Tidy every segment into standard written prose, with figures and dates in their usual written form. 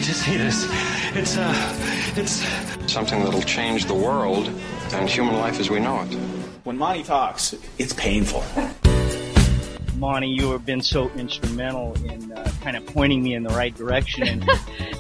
to see this. It's something that'll change the world and human life as we know it. When Monty talks, it's painful. Monty, you have been so instrumental in kind of pointing me in the right direction.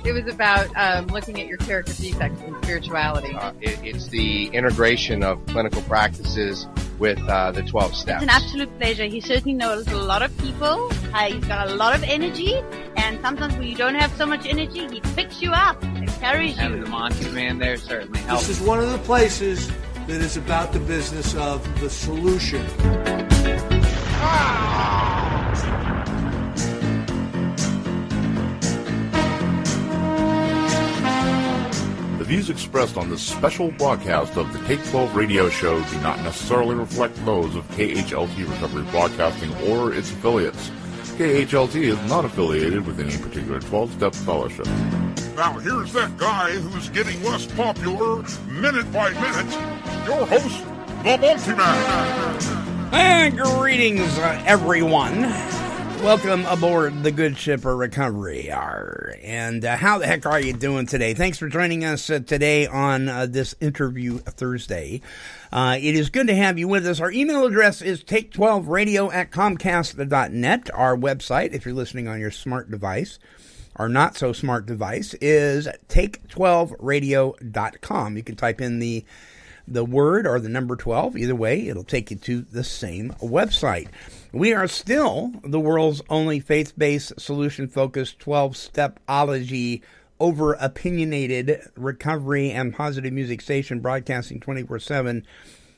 It was about looking at your character defects in spirituality. It's the integration of clinical practices with the 12 steps. It's an absolute pleasure. He certainly knows a lot of people. He's got a lot of energy, and sometimes when you don't have so much energy, he picks you up and carries you. Having the Monty man there certainly helps. This is one of the places that is about the business of the solution. The views expressed on this special broadcast of the Take 12 radio show do not necessarily reflect those of KHLT Recovery Broadcasting or its affiliates. KHLT is not affiliated with any particular 12-step fellowship. Now here's that guy who's getting less popular minute by minute. Your host, the Multi-Man. And greetings, everyone. Welcome aboard the Good Ship of Recovery. And how the heck are you doing today? Thanks for joining us today on this interview Thursday. It is good to have you with us. Our email address is take12radio@comcast.net. Our website, if you're listening on your smart device, our not-so-smart device, is take12radio.com. You can type in the word or the number 12. Either way, it'll take you to the same website. We are still the world's only faith-based, solution-focused 12-stepology, over-opinionated recovery and positive music station, broadcasting 24/7,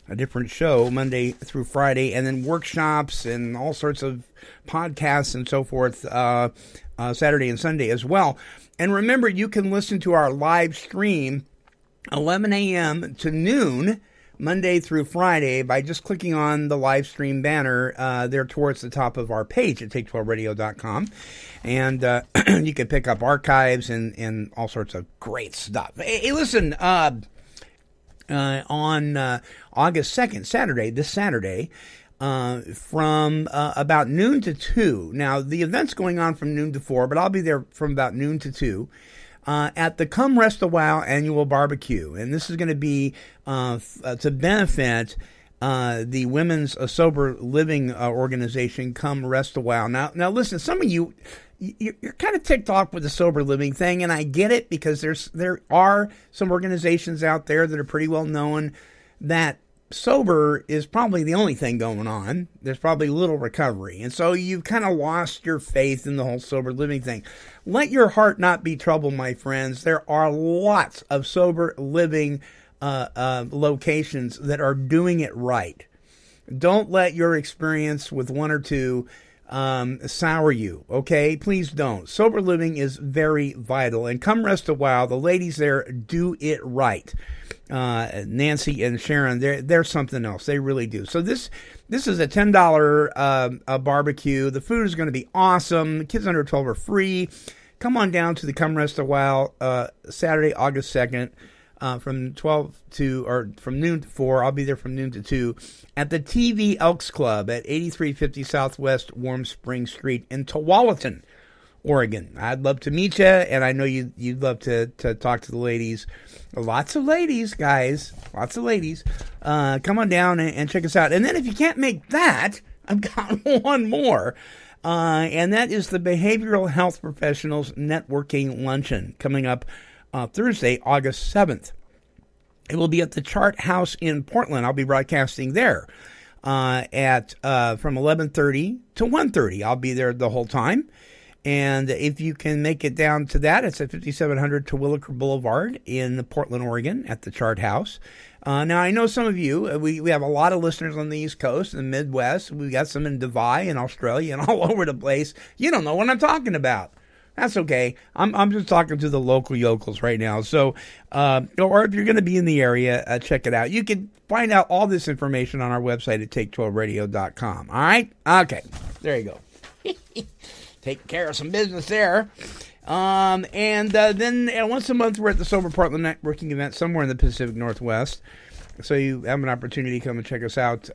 a different show Monday through Friday, and then workshops and all sorts of podcasts and so forth Saturday and Sunday as well. And remember, you can listen to our live stream 11 a.m. to noon, Monday through Friday, by just clicking on the live stream banner there towards the top of our page at take12radio.com. And you can pick up archives and all sorts of great stuff. Hey, listen, on August 2nd, this Saturday, from about noon to 2. Now, the event's going on from noon to 4, but I'll be there from about noon to 2. At the Come Rest a While annual barbecue. And this is going to be to benefit the Women's Sober Living organization, Come Rest a While. Now listen, some of you're kind of ticked off with the sober living thing, and I get it, because there are some organizations out there that are pretty well known that sober is probably the only thing going on. There's probably little recovery. And so you've kind of lost your faith in the whole sober living thing. Let your heart not be troubled, my friends. There are lots of sober living locations that are doing it right. Don't let your experience with one or two sour you, okay? Please don't. Sober living is very vital. And Come Rest a While, the ladies there do it right. Nancy and Sharon, they're something else. They really do. So this is a $10 barbecue. The food is going to be awesome. Kids under 12 are free. Come on down to the Come Rest a While Saturday, August 2nd, from noon to 4. I'll be there from noon to 2 at the TV Elks Club at 8350 Southwest Warm Spring Street in Tualatin, Oregon. I'd love to meet you, and I know you'd love to talk to the ladies. Lots of ladies, guys. Lots of ladies. Come on down and check us out. And then if you can't make that, I've got one more. And that is the Behavioral Health Professionals Networking Luncheon coming up Thursday, August 7th. It will be at the Chart House in Portland. I'll be broadcasting there from 11:30 to 1:30. I'll be there the whole time. And if you can make it down to that, it's at 5700 Terwilliger Boulevard in Portland, Oregon, at the Chart House. Now, I know some of you, we have a lot of listeners on the East Coast and the Midwest. We've got some in Dubai and Australia and all over the place. You don't know what I'm talking about. That's okay. I'm just talking to the local yokels right now. So, or if you're going to be in the area, check it out. You can find out all this information on our website at take12radio.com. All right? Okay. There you go. Taking care of some business there. Then once a month, we're at the Sober Portland Networking event somewhere in the Pacific Northwest. So you have an opportunity to come and check us out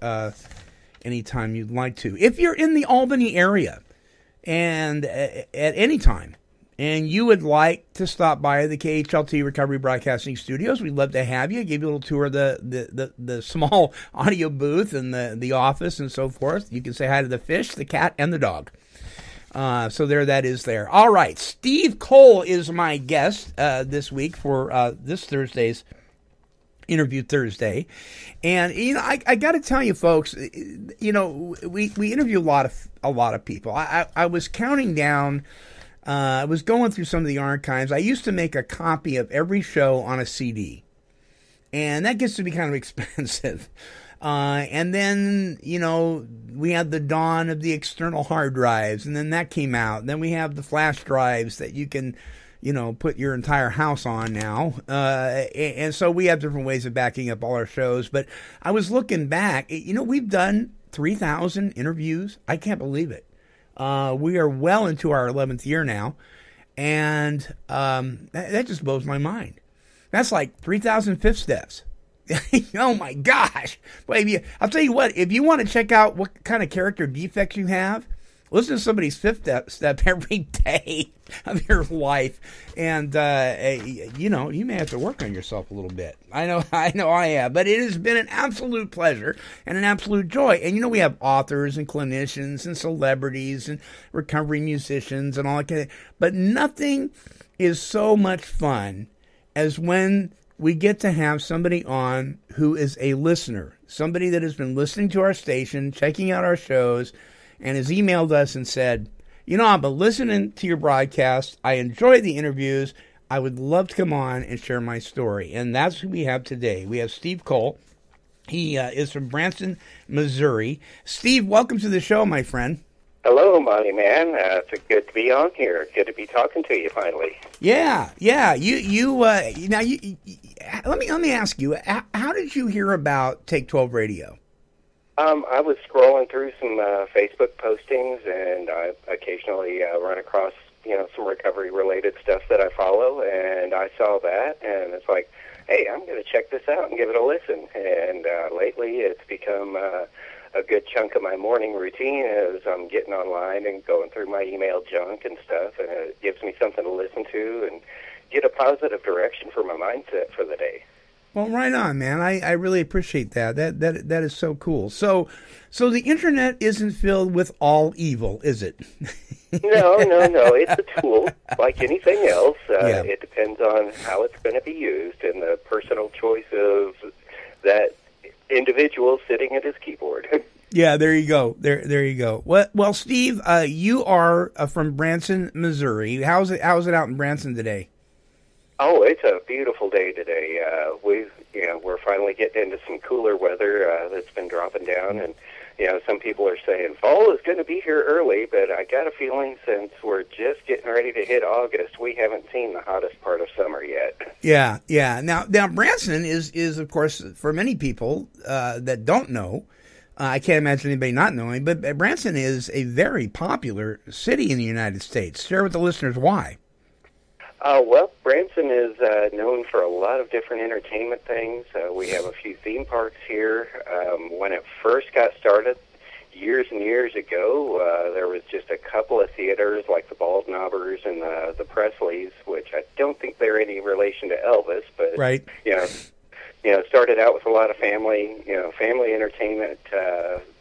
anytime you'd like to. If you're in the Albany area and at any time, and you would like to stop by the KHLT Recovery Broadcasting Studios, we'd love to have you. Give you a little tour of the small audio booth and the office and so forth. You can say hi to the fish, the cat, and the dog. So there that is there. All right, Steve Cole is my guest this week for this Thursday's Interview Thursday. And, I got to tell you, folks, we interview a lot of people. I was counting down. I was going through some of the archives. I used to make a copy of every show on a CD, and that gets to be kind of expensive. And then, we had the dawn of the external hard drives, and then that came out. And then we have the flash drives that you can, put your entire house on now. And so we have different ways of backing up all our shows. But I was looking back, we've done 3,000 interviews. I can't believe it. We are well into our 11th year now, and that just blows my mind. That's like 3,000 fifth steps. Oh my gosh. Well, I'll tell you what, if you want to check out what kind of character defects you have, listen to somebody's fifth step every day of your life. And, you may have to work on yourself a little bit. I know I have. But it has been an absolute pleasure and an absolute joy. And, we have authors and clinicians and celebrities and recovery musicians and all that kind of thing. But nothing is so much fun as when we get to have somebody on who is a listener, somebody that has been listening to our station, checking out our shows, and has emailed us and said, I've been listening to your broadcast. I enjoy the interviews. I would love to come on and share my story. And that's who we have today. We have Steve Cole. He is from Branson, Missouri. Steve, welcome to the show, my friend. Hello, Monty Man. It's good to be on here. Good to be talking to you finally. Yeah. Let me ask you, how did you hear about Take 12 Radio? I was scrolling through some Facebook postings, and I occasionally run across, some recovery-related stuff that I follow, and I saw that, and it's like, hey, I'm going to check this out and give it a listen. And lately, it's become a good chunk of my morning routine as I'm getting online and going through my email junk and stuff, and it gives me something to listen to and get a positive direction for my mindset for the day. Well, right on, man. I really appreciate that. That is so cool. So the internet isn't filled with all evil, is it? No. It's a tool like anything else. It depends on how it's going to be used and the personal choice of that individual sitting at his keyboard. Yeah, there you go. There you go. Well, Steve, you are from Branson, Missouri. How's it out in Branson today? Oh, it's a beautiful day today. We're finally getting into some cooler weather that's been dropping down, and some people are saying fall is going to be here early, but I got a feeling since we're just getting ready to hit August, we haven't seen the hottest part of summer yet. Yeah. Now Branson is of course, for many people that don't know, I can't imagine anybody not knowing, but Branson is a very popular city in the United States. Share with the listeners why. Well, Branson is known for a lot of different entertainment things. We have a few theme parks here. When it first got started, years and years ago, there was just a couple of theaters like the Bald Knobbers and the Presleys, which I don't think they're any relation to Elvis, but right. Started out with a lot of family entertainment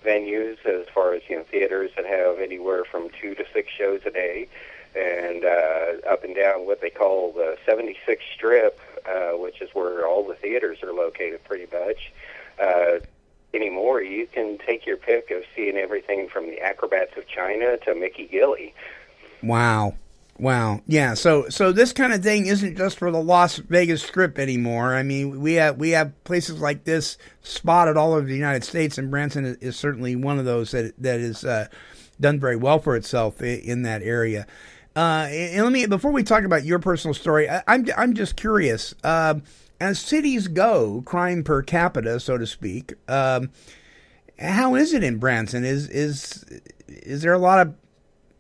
venues as far as theaters that have anywhere from 2 to 6 shows a day. And up and down what they call the 76th Strip, which is where all the theaters are located pretty much. Anymore, you can take your pick of seeing everything from the Acrobats of China to Mickey Gilley. Wow. Yeah, so this kind of thing isn't just for the Las Vegas Strip anymore. I mean, we have places like this spotted all over the United States, and Branson is certainly one of those that is done very well for itself in that area. And before we talk about your personal story, I'm just curious. As cities go, crime per capita, so to speak, how is it in Branson? Is there a lot of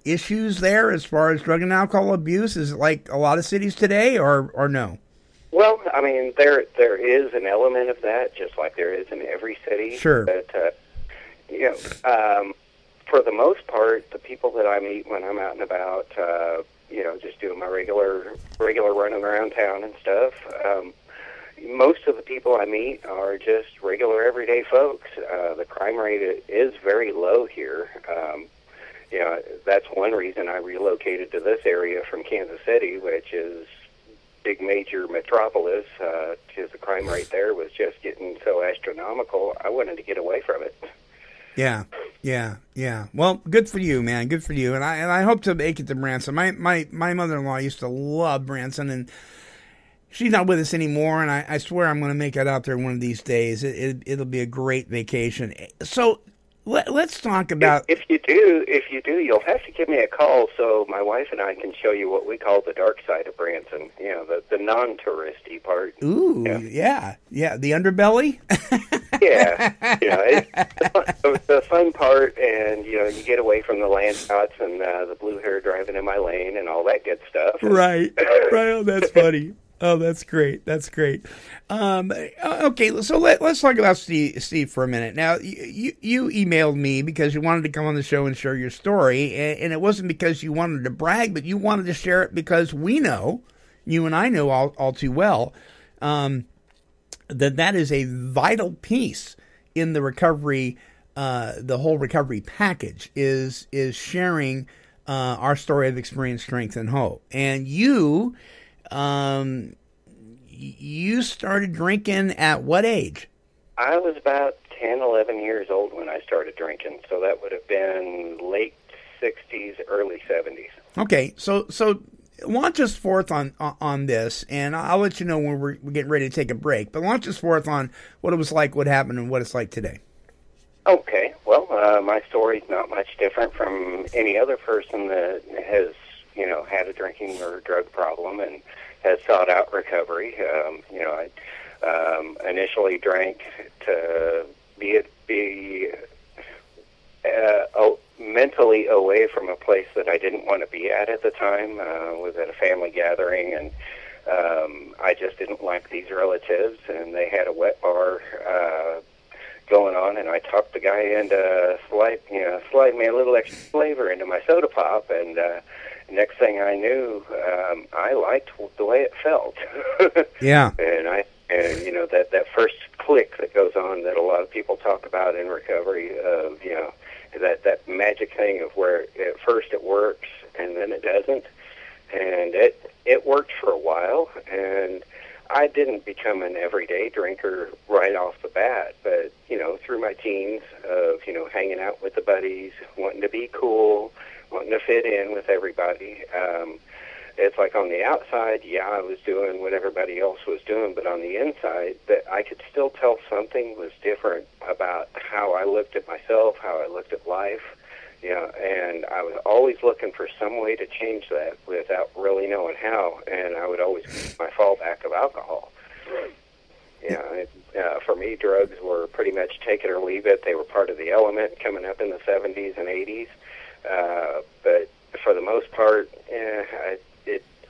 issues there as far as drug and alcohol abuse? Is it like a lot of cities today, or no? Well, I mean, there is an element of that, just like there is in every city. Sure. But for the most part, the people that I meet when I'm out and about, just doing my regular running around town and stuff. Most of the people I meet are just regular everyday folks. The crime rate is very low here. That's one reason I relocated to this area from Kansas City, which is big major metropolis, because the crime rate there was just getting so astronomical. I wanted to get away from it. Yeah. Well, good for you, man. Good for you. And I hope to make it to Branson. My mother-in-law used to love Branson, and she's not with us anymore, and I swear I'm going to make it out there one of these days. It'll be a great vacation. So let's talk about... If you do, you'll have to give me a call so my wife and I can show you what we call the dark side of Branson, the non-touristy part. Ooh, yeah, the underbelly? Yeah, it's the fun part, and, you get away from the land shots and the blue hair driving in my lane and all that good stuff. Right. Oh, that's funny. Oh, that's great. Okay, so let's talk about Steve for a minute. Now, you emailed me because you wanted to come on the show and share your story, and it wasn't because you wanted to brag, but you wanted to share it because we know, you and I know all too well, that is a vital piece in the recovery, the whole recovery package is sharing our story of experience, strength, and hope. And you started drinking at what age? I was about 10, 11 years old when I started drinking, so that would have been late 60s, early 70s. Okay, so launch us forth on this, and I'll let you know when we're getting ready to take a break, but launch us forth on what it was like, what happened, and what it's like today. Okay, well, my story's not much different from any other person that has, had a drinking or drug problem and has sought out recovery. I initially drank to be mentally away from a place that I didn't want to be at the time. Was at a family gathering, and I just didn't like these relatives, and they had a wet bar going on, and I talked the guy into slide me a little extra flavor into my soda pop, and next thing I knew, I liked the way it felt. Yeah. And that first click that goes on that a lot of people talk about in recovery of, that magic thing of where at first it works and then it doesn't. And it worked for a while, and I didn't become an everyday drinker right off the bat, but, through my teens of, hanging out with the buddies, wanting to be cool, wanting to fit in with everybody. It's like on the outside, I was doing what everybody else was doing, but on the inside, that I could still tell something was different about how I looked at myself, how I looked at life, and I was always looking for some way to change that without really knowing how, and I would always use my fallback of alcohol. For me, drugs were pretty much take it or leave it. They were part of the element coming up in the 70s and 80s. But for the most part,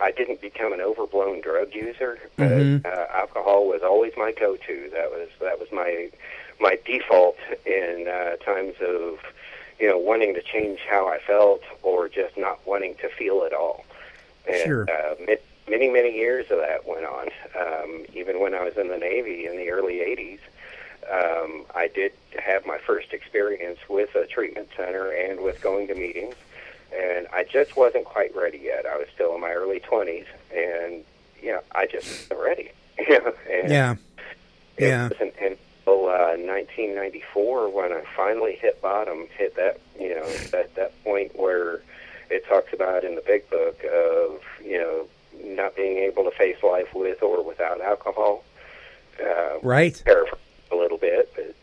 I didn't become an overblown drug user, but alcohol was always my go-to. That was my default in times of wanting to change how I felt or just not wanting to feel at all. And, sure. Many years of that went on. Even when I was in the Navy in the early 80s, I did have my first experience with a treatment center and with going to meetings, and I just wasn't quite ready yet. I was still in my early 20s, and I just wasn't ready. And it wasn't until 1994 when I finally hit bottom, hit that that point where it talks about in the big book of not being able to face life with or without alcohol. Right. Paraphrase a little bit, but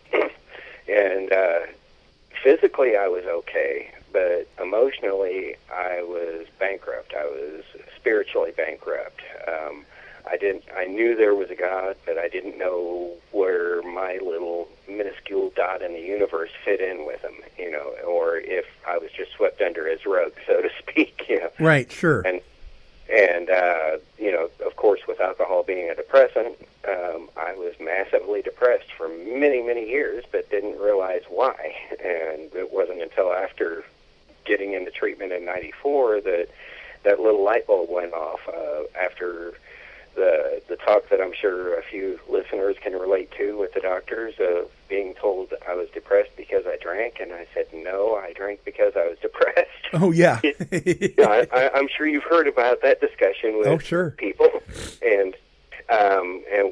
and physically I was okay, but emotionally I was bankrupt. I was spiritually bankrupt. I knew there was a God, but I didn't know where my little minuscule dot in the universe fit in with him, or if I was just swept under his rug, so to speak. Right. Sure. And of course, with alcohol being a depressant, I was massively depressed for many years, but didn't realize why. And it wasn't until after getting into treatment in '94 that little light bulb went off after the talk that I'm sure a few listeners can relate to with the doctors of being told I was depressed because I drank, and I said, no, I drank because I was depressed. Oh, yeah. I'm sure you've heard about that discussion with people. And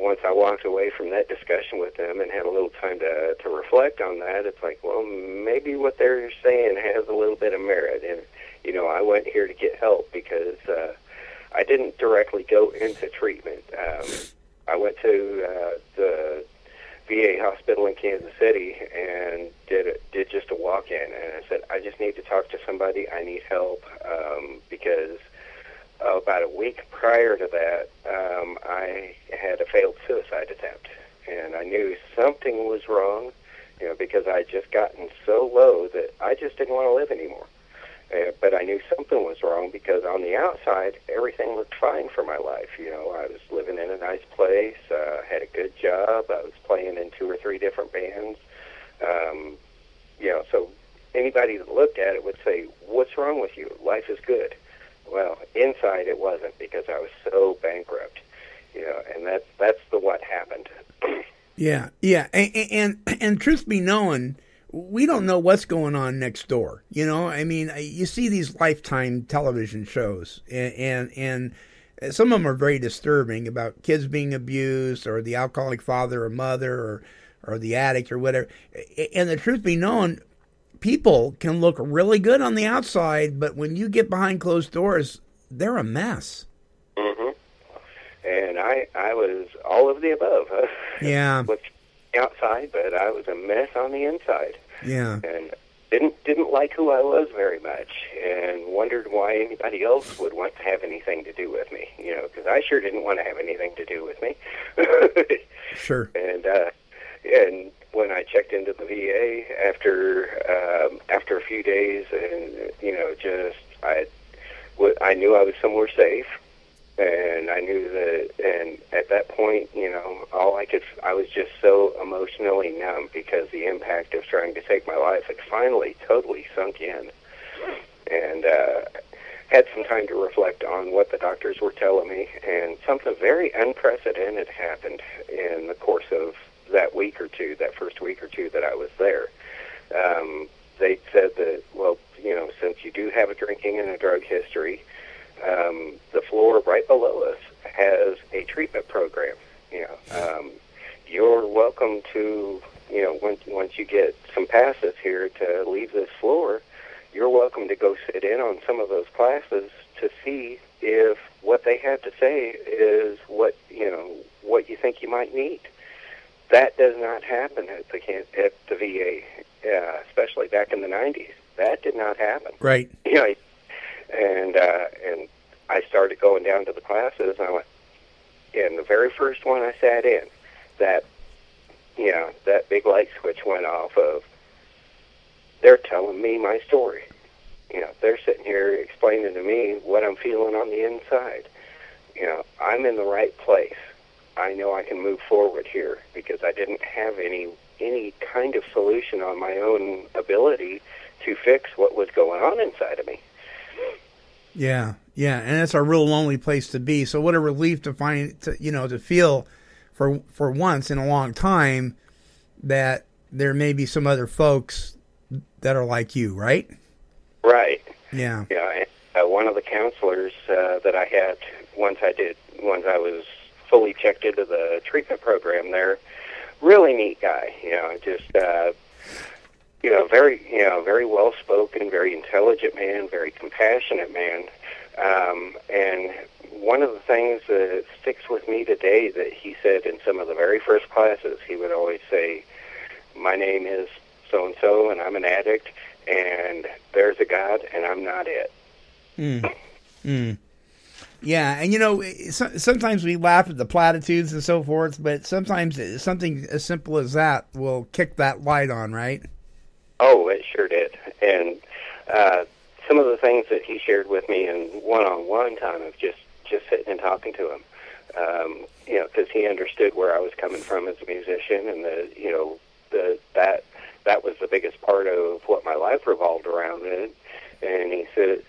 once I walked away from that discussion with them and had a little time to reflect on that, it's like, well, maybe what they're saying has a little bit of merit. And, I went here to get help because I didn't directly go into treatment. I went to the VA hospital in Kansas City and did just a walk-in. And I said, I just need to talk to somebody. I need help because about a week prior to that, I had a failed suicide attempt. And I knew something was wrong, because I had just gotten so low that I just didn't want to live anymore. But I knew something was wrong because on the outside, everything looked fine for my life. I was living in a nice place, had a good job, I was playing in 2 or 3 different bands. So anybody that looked at it would say, what's wrong with you? Life is good. Well, inside it wasn't because I was so bankrupt, and that's what happened. Yeah. And truth be known, we don't know what's going on next door. You see these Lifetime television shows, and some of them are very disturbing about kids being abused or the alcoholic father or mother or the addict or whatever. And the truth be known, people can look really good on the outside, but when you get behind closed doors, they're a mess. Mm-hmm. And I was all of the above. Yeah. Looked outside, but I was a mess on the inside. Yeah. And didn't like who I was very much, and wondered why anybody else would want to have anything to do with me. Because I sure didn't want to have anything to do with me. Sure. And when I checked into the VA after a few days, and I knew I was somewhere safe, and I knew that. And at that point, I was just so emotionally numb because the impact of trying to take my life had finally totally sunk in, and had some time to reflect on what the doctors were telling me, and something very unprecedented happened in the course of that first week or two that I was there. They said that, well, since you do have a drinking and a drug history, the floor right below us has a treatment program. You're welcome to, once you get some passes here to leave this floor, you're welcome to go sit in on some of those classes to see if what they have to say is what you think you might need. That does not happen at the VA, especially back in the 90s. That did not happen. Right. And I started going down to the classes, and I went, and the very first one I sat in, that big light switch went off of, they're telling me my story. They're sitting here explaining to me what I'm feeling on the inside. I'm in the right place. I know I can move forward here because I didn't have any kind of solution on my own ability to fix what was going on inside of me. Yeah, and it's a real lonely place to be. So what a relief to to feel for once in a long time that there may be some other folks that are like you, right? Right. Yeah. Yeah. And, one of the counselors that I had once I was fully checked into the treatment program there, really neat guy. Very well spoken, very intelligent man, very compassionate man. And one of the things that sticks with me today that he said in some of the very first classes, he would always say, my name is so-and-so, and I'm an addict, and there's a God, and I'm not it. Yeah, and sometimes we laugh at the platitudes and so forth, but sometimes something as simple as that will kick that light on, right? Oh, it sure did. And some of the things that he shared with me in one-on-one time of just sitting and talking to him, because he understood where I was coming from as a musician, and that was the biggest part of what my life revolved around in. And he said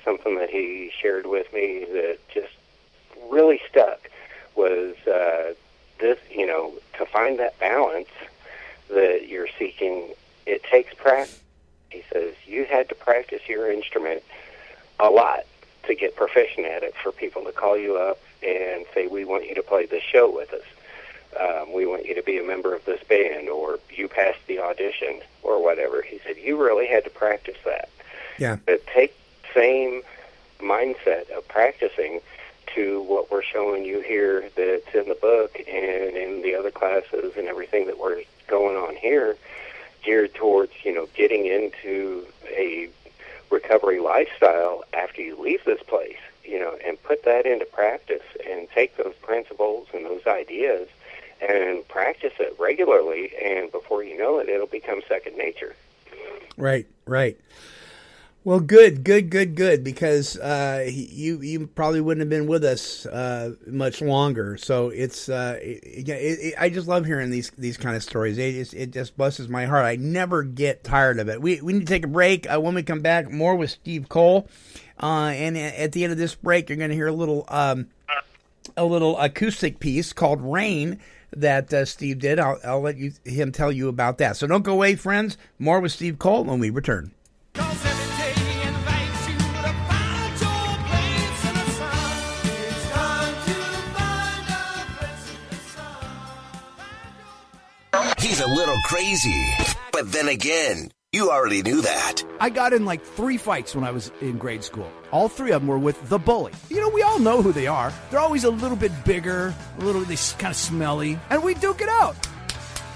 something that he shared with me that just really stuck was this, to find that balance that you're seeking, it takes practice. He says you had to practice your instrument a lot to get proficient at it, for people to call you up and say, we want you to play this show with us. We want you to be a member of this band, or you passed the audition, or whatever. He said, you really had to practice that. Yeah. But take the same mindset of practicing to what we're showing you here that's in the book and in the other classes and everything that we're going on here, geared towards, getting into a recovery lifestyle after you leave this place, and put that into practice and take those principles and those ideas and practice it regularly, and before you know it, it'll become second nature. Right. Well, good, because you probably wouldn't have been with us much longer. So it's I just love hearing these kind of stories. It just blesses my heart. I never get tired of it. We need to take a break. When we come back, more with Steve Cole, and at the end of this break, you're going to hear a little acoustic piece called "Rain" that Steve did. I'll let him tell you about that. So don't go away, friends. More with Steve Cole when we return. He's a little crazy, but then again, you already knew that. I got in like 3 fights when I was in grade school. All 3 of them were with the bully. We all know who they are. They're always a little bit bigger, they kind of smelly, and we duke it out.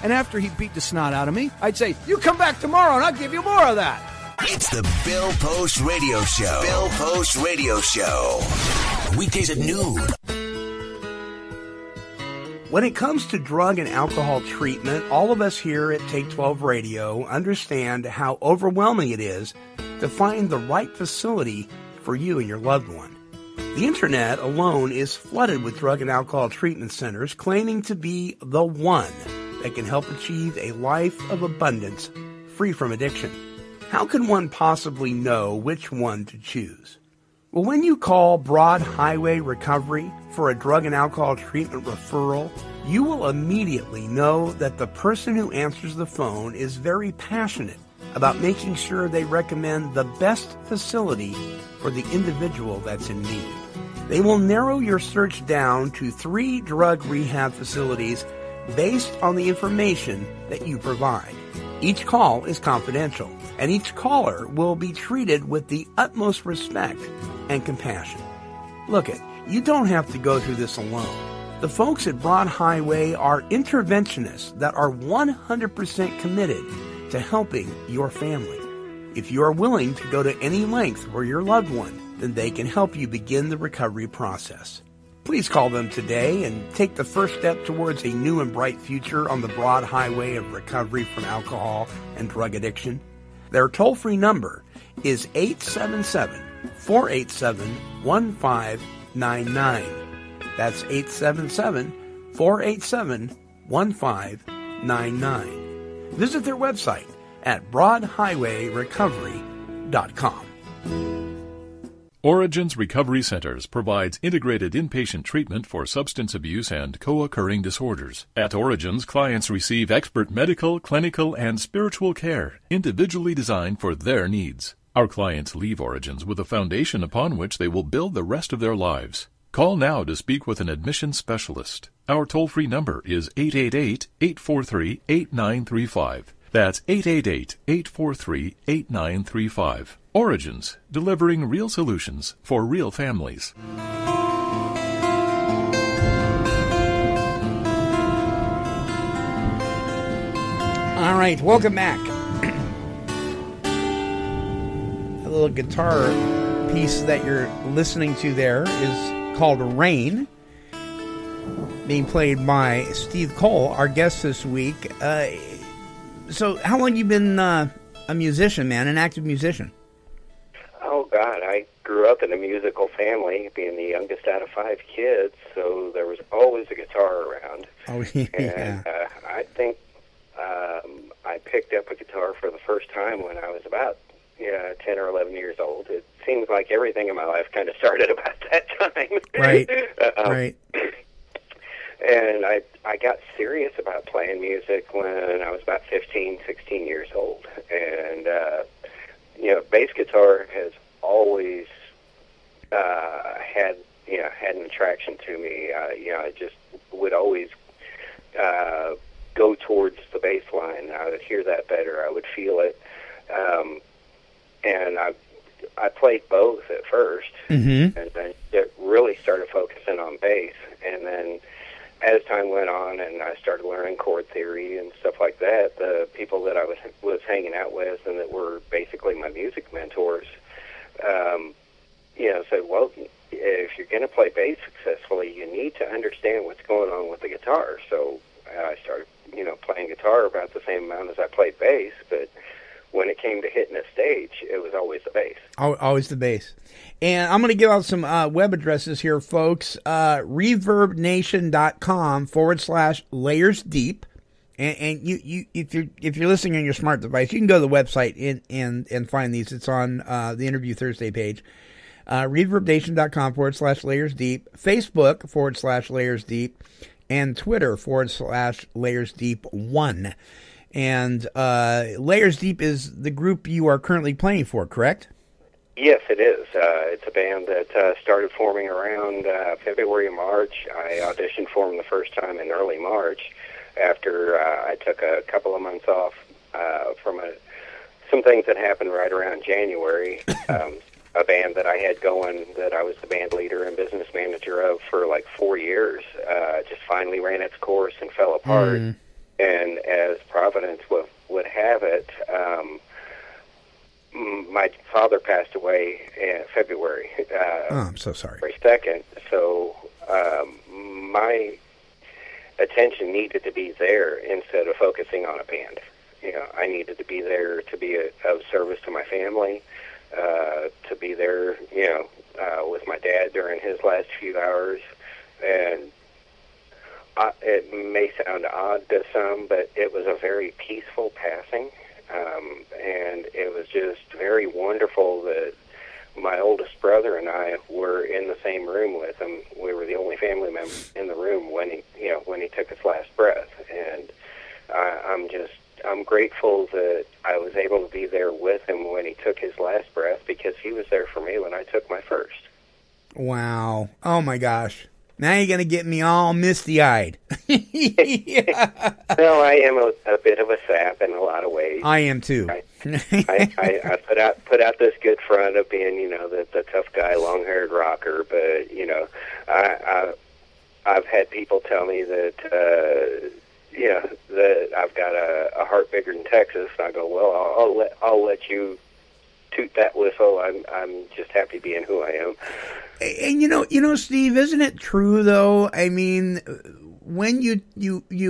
And after he beat the snot out of me, I'd say, you come back tomorrow and I'll give you more of that. It's the Bill Post Radio Show. Bill Post Radio Show. Weekdays at noon. When it comes to drug and alcohol treatment, all of us here at Take 12 Radio understand how overwhelming it is to find the right facility for you and your loved one. The internet alone is flooded with drug and alcohol treatment centers claiming to be the one that can help achieve a life of abundance free from addiction. How can one possibly know which one to choose? Well, when you call Broad Highway Recovery for a drug and alcohol treatment referral, you will immediately know that the person who answers the phone is very passionate about making sure they recommend the best facility for the individual that's in need. They will narrow your search down to 3 drug rehab facilities based on the information that you provide. Each call is confidential, and each caller will be treated with the utmost respect and compassion. Look, you don't have to go through this alone. The folks at Broad Highway are interventionists that are 100% committed to helping your family. If you are willing to go to any length for your loved one, then they can help you begin the recovery process. Please call them today and take the first step towards a new and bright future on the Broad Highway of recovery from alcohol and drug addiction. Their toll-free number is 877-487-1599. That's 877-487-1599. Visit their website at broadhighwayrecovery.com. Origins Recovery Centers provides integrated inpatient treatment for substance abuse and co-occurring disorders. At Origins, clients receive expert medical, clinical, and spiritual care, individually designed for their needs. Our clients leave Origins with a foundation upon which they will build the rest of their lives. Call now to speak with an admissions specialist. Our toll-free number is 888-843-8935. That's 888-843-8935. Origins, delivering real solutions for real families. All right, welcome back. A little guitar piece that you're listening to there is called Rain, being played by Steve Cole, our guest this week. So how long have you been a musician, man, an active musician? Oh, God, I grew up in a musical family, being the youngest out of 5 kids, so there was always a guitar around. Oh, yeah. And I think I picked up a guitar for the first time when I was about 10 or 11 years old. It seems like everything in my life kind of started about that time. Right. Right. And I got serious about playing music when I was about 15, 16 years old. And, bass guitar has always had an attraction to me. I just would always go towards the bass line. I would hear that better. I would feel it. And I played both at first, and then really started focusing on bass. And then as time went on and I started learning chord theory and stuff like that, the people that I was hanging out with and that were basically my music mentors, said, well, if you're going to play bass successfully, you need to understand what's going on with the guitar. So I started, playing guitar about the same amount as I played bass, but when it came to hitting a stage, it was always the bass. Always the bass. And I'm going to give out some web addresses here, folks. ReverbNation.com/layersdeep. And you if you're listening on your smart device, you can go to the website and find these. It's on the Interview Thursday page. ReverbNation.com/layersdeep. Facebook /layersdeep. And Twitter /layersdeep1. And Layers Deep is the group you are currently playing for, correct? Yes, it is. It's a band that started forming around February and March. I auditioned for them the first time in early March after I took a couple of months off from some things that happened right around January. A band that I had going that I was the band leader and business manager of for like 4 years just finally ran its course and fell apart. And as Providence would have it, my father passed away in February. I'm so sorry. February 2nd. So my attention needed to be there instead of focusing on a band. I needed to be there to be of service to my family, to be there, with my dad during his last few hours. And it may sound odd to some, but it was a very peaceful passing, and it was just very wonderful that my oldest brother and I were in the same room with him. We were the only family members in the room when he took his last breath, and I'm grateful that I was able to be there with him when he took his last breath, because he was there for me when I took my first. Wow! Oh my gosh! Now you're going to get me all misty-eyed. Well, I am a bit of a sap in a lot of ways. I am too. I put out this good front of being, the tough guy, long-haired rocker, but I've had people tell me that that I've got a heart bigger than Texas, and I go, well, I'll let you toot that whistle. I'm just happy being who I am. And Steve, isn't it true though? I mean, when you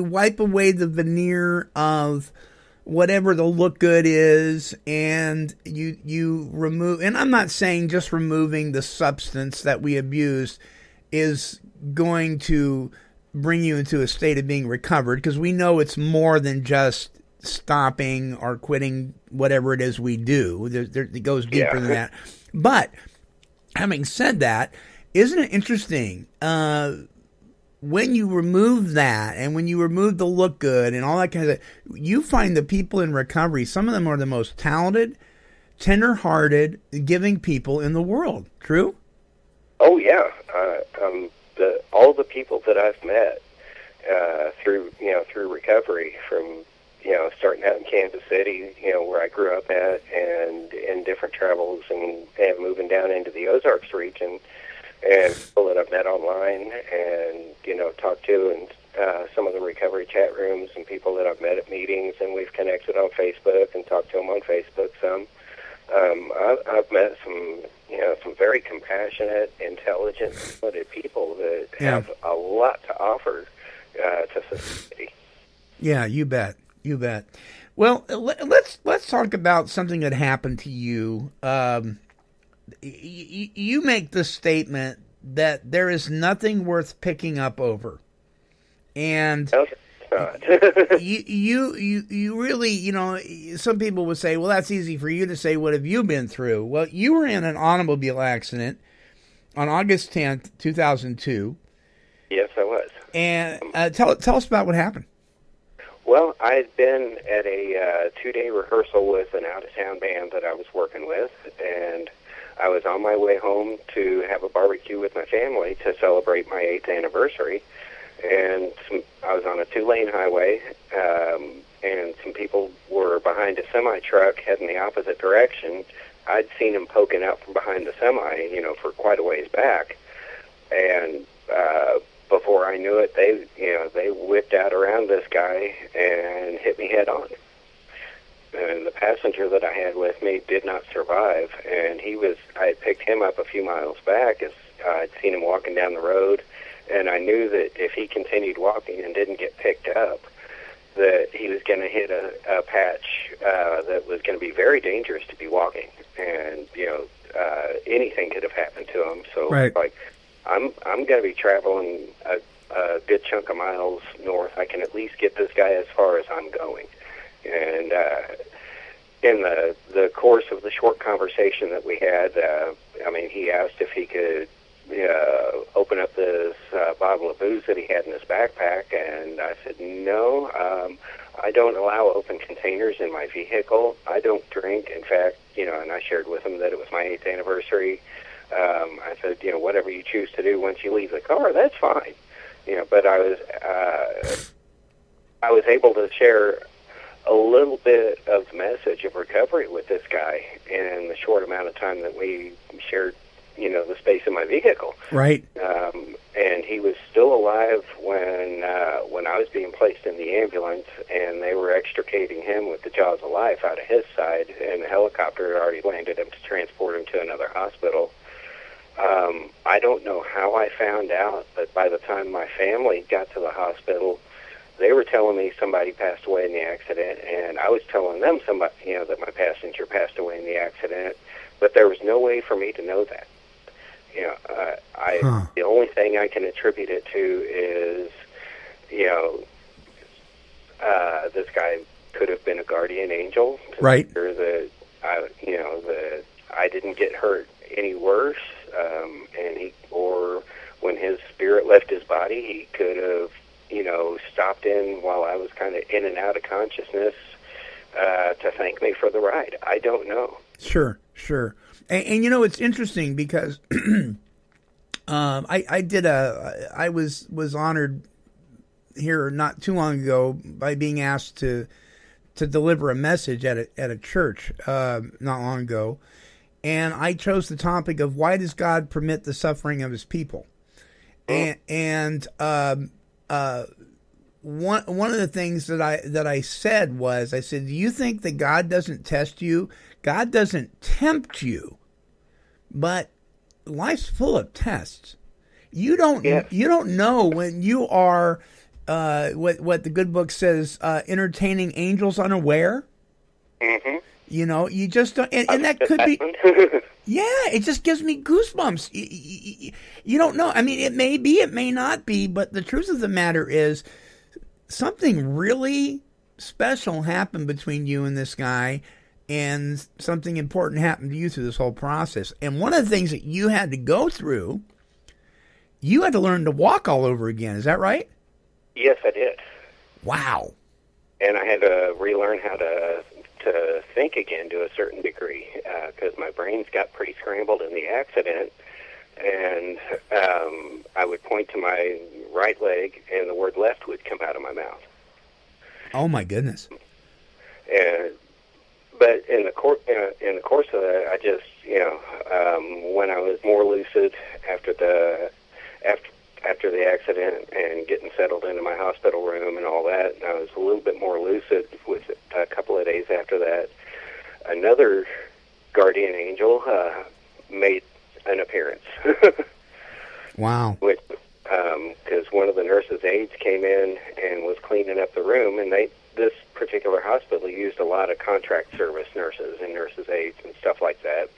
wipe away the veneer of whatever the look good is, and you remove, and I'm not saying just removing the substance that we abused is going to bring you into a state of being recovered, because we know it's more than just stopping or quitting whatever it is we do. It goes deeper than that. But having said that, isn't it interesting when you remove that, and when you remove the look good and all that kind of, you find the people in recovery, some of them are the most talented, tender-hearted, giving people in the world. True? Oh yeah. All the people that I've met through recovery, from starting out in Kansas City, where I grew up at, and in different travels, and moving down into the Ozarks region, and people that I've met online and talked to in some of the recovery chat rooms, and people that I've met at meetings, and we've connected on Facebook and talked to them on Facebook some. I've met some very compassionate, intelligent, talented people that have a lot to offer to society. Yeah, you bet. You bet. Well, let's talk about something that happened to you. You make the statement that there is nothing worth picking up over, and saw it. you really, you know, some people would say, well, that's easy for you to say. What have you been through? Well, you were in an automobile accident on August 10th, 2002. Yes, I was. And tell us about what happened. Well, I had been at a 2-day rehearsal with an out-of-town band that I was working with, and I was on my way home to have a barbecue with my family to celebrate my 8th anniversary. And I was on a 2-lane highway, and some people were behind a semi-truck heading the opposite direction. I'd seen them poking out from behind the semi, you know, for quite a ways back. And before I knew it, they whipped out around this guy and hit me head on. And the passenger that I had with me did not survive, and I had picked him up a few miles back as I'd seen him walking down the road, and I knew that if he continued walking and didn't get picked up, that he was going to hit a patch that was going to be very dangerous to be walking, and anything could have happened to him. So, like, I'm going to be traveling a good chunk of miles north. I can at least get this guy as far as I'm going. And in the course of the short conversation that we had, he asked if he could open up this bottle of booze that he had in his backpack, and I said, no, I don't allow open containers in my vehicle. I don't drink. In fact, and I shared with him that it was my 8th anniversary. I said, whatever you choose to do once you leave the car, that's fine. But I was able to share a little bit of the message of recovery with this guy in the short amount of time that we shared, the space in my vehicle. Right. And he was still alive when I was being placed in the ambulance, and they were extricating him with the jaws of life out of his side, and the helicopter had already landed him to transport him to another hospital. I don't know how I found out, but by the time my family got to the hospital, they were telling me somebody passed away in the accident, and I was telling them that my passenger passed away in the accident, but there was no way for me to know that. The only thing I can attribute it to is, this guy could have been a guardian angel. Right. Or I didn't get hurt any worse, or when his spirit left his body, he could have, stopped in while I was kind of in and out of consciousness to thank me for the ride. I don't know. Sure. And it's interesting because I was honored here not too long ago by being asked to deliver a message at a church not long ago, and I chose the topic of why does God permit the suffering of His people, and one of the things that I said was, I said, do you think that God doesn't test you? God doesn't tempt you, but life's full of tests. You don't know when you are what the good book says, entertaining angels unaware. Mm-hmm. You just don't, and that could be. Yeah, it just gives me goosebumps. You don't know. I mean, it may be, it may not be, but the truth of the matter is, something really special happened between you and this guy, and something important happened to you through this whole process. And one of the things that you had to go through, you had to learn to walk all over again. Is that right? Yes, I did. Wow. And I had to relearn how to think again to a certain degree, because my brains got pretty scrambled in the accident. And I would point to my right leg, and the word left would come out of my mouth. Oh my goodness! But in the course of that, I just when I was more lucid after the accident and getting settled into my hospital room and all that, I was a little bit more lucid. With a couple of days after that, another guardian angel made an appearance. Wow. Because one of the nurses' aides came in and was cleaning up the room, and this particular hospital used a lot of contract service nurses and nurses' aides and stuff like that.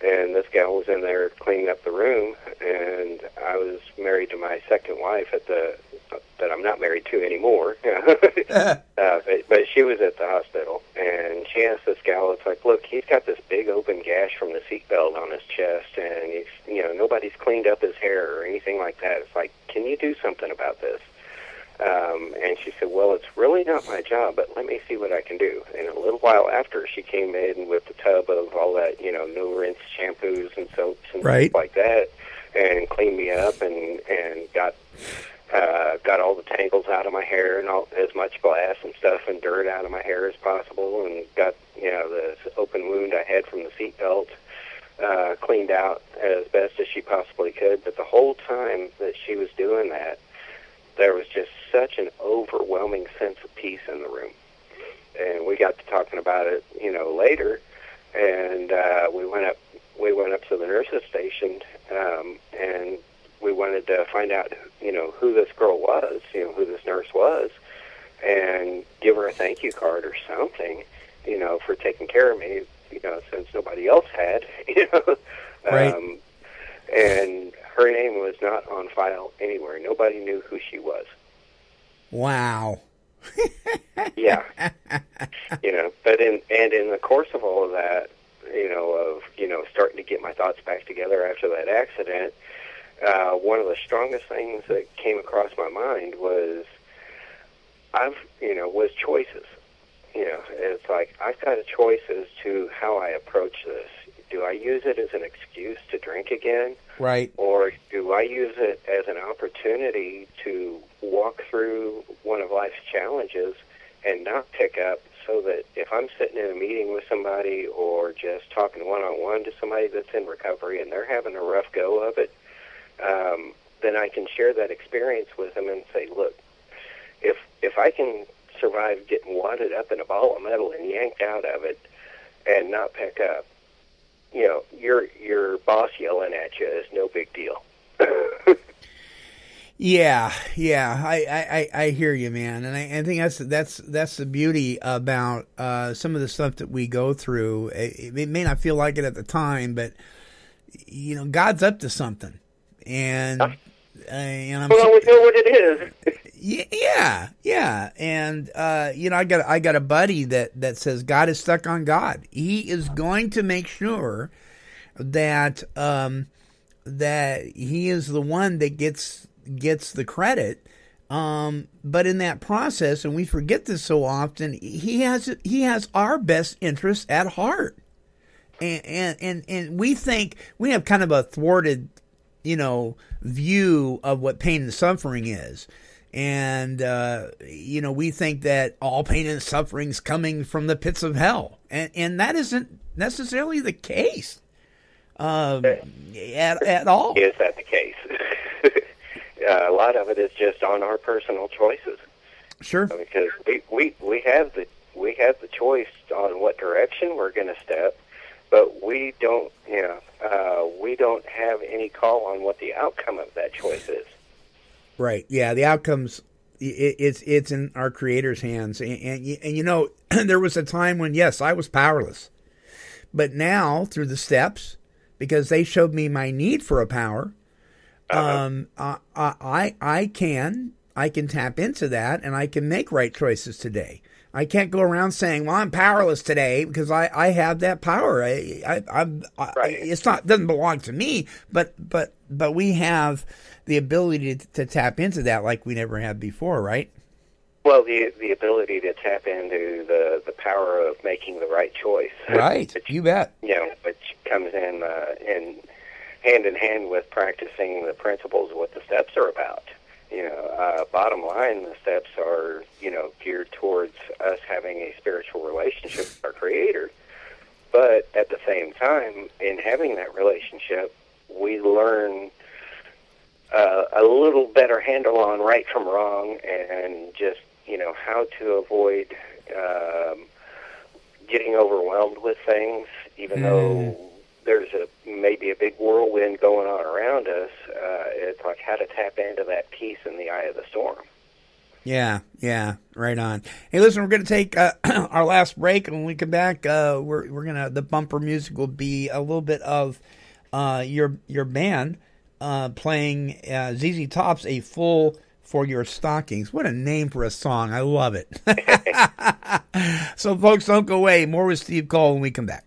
And this gal was in there cleaning up the room, and I was married to my second wife at the that I'm not married to anymore. But she was at the hospital, and she asked this gal, it's like, look, he's got this big open gash from the seatbelt on his chest, and he's, nobody's cleaned up his hair or anything like that. It's like, can you do something about this? And she said, well, it's really not my job, but let me see what I can do. And a little while after, she came in with the tub of all that, no-rinse shampoos and soaps and stuff like that, and cleaned me up and got all the tangles out of my hair and all as much glass and stuff and dirt out of my hair as possible, and got this open wound I had from the seatbelt cleaned out as best as she possibly could. But the whole time that she was doing that, there was just such an overwhelming sense of peace in the room. And we got to talking about it, later, and we went up to the nurse's station, and we wanted to find out, who this girl was, who this nurse was, and give her a thank you card or something, for taking care of me, since nobody else had, Right. And her name was not on file anywhere. Nobody knew who she was. Wow. Yeah. But in the course of all of that, starting to get my thoughts back together after that accident, one of the strongest things that came across my mind was choices. It's like, I've got a choice as to how I approach this. Do I use it as an excuse to drink again? Right. Or do I use it as an opportunity to walk through one of life's challenges and not pick up, so that if I'm sitting in a meeting with somebody or just talking one-on-one to somebody that's in recovery and they're having a rough go of it, then I can share that experience with them and say, look, if I can survive getting wadded up in a ball of metal and yanked out of it and not pick up, your boss yelling at you is no big deal. Yeah. I hear you, man, and I think that's the beauty about some of the stuff that we go through. It may not feel like it at the time, but God's up to something, and I'm we know what it is. Yeah, and I got a buddy that says God is stuck on God. He is going to make sure that that he is the one that gets the credit. But in that process, and we forget this so often, he has our best interests at heart, and we think we have kind of a thwarted view of what pain and suffering is. And, we think that all pain and suffering is coming from the pits of hell. And that isn't necessarily the case at all. Is that the case? A lot of it is just on our personal choices. Sure. Because we have the choice on what direction we're going to step, but we don't have any call on what the outcome of that choice is. Right. Yeah. The outcomes, it's in our Creator's hands. And there was a time when, yes, I was powerless. But now, through the steps, because they showed me my need for a power, I can tap into that, and I can make right choices today. I can't go around saying, well, I'm powerless today, because I have that power. It doesn't belong to me, but we have the ability to tap into that like we never have before, right? Well, the ability to tap into the power of making the right choice. Right, you bet. Which comes in hand in hand with practicing the principles of what the steps are about. Bottom line, the steps are, geared towards us having a spiritual relationship with our Creator. But at the same time, in having that relationship, we learn a little better handle on right from wrong, and just, how to avoid getting overwhelmed with things, even though there's maybe a big whirlwind going on around us. It's like how to tap into that peace in the eye of the storm. Yeah, right on. Hey, listen, we're going to take our last break, and when we come back, the bumper music will be a little bit of your band playing ZZ Top's a full for your stockings. What a name for a song. I love it. So, folks, don't go away. More with Steve Cole when we come back.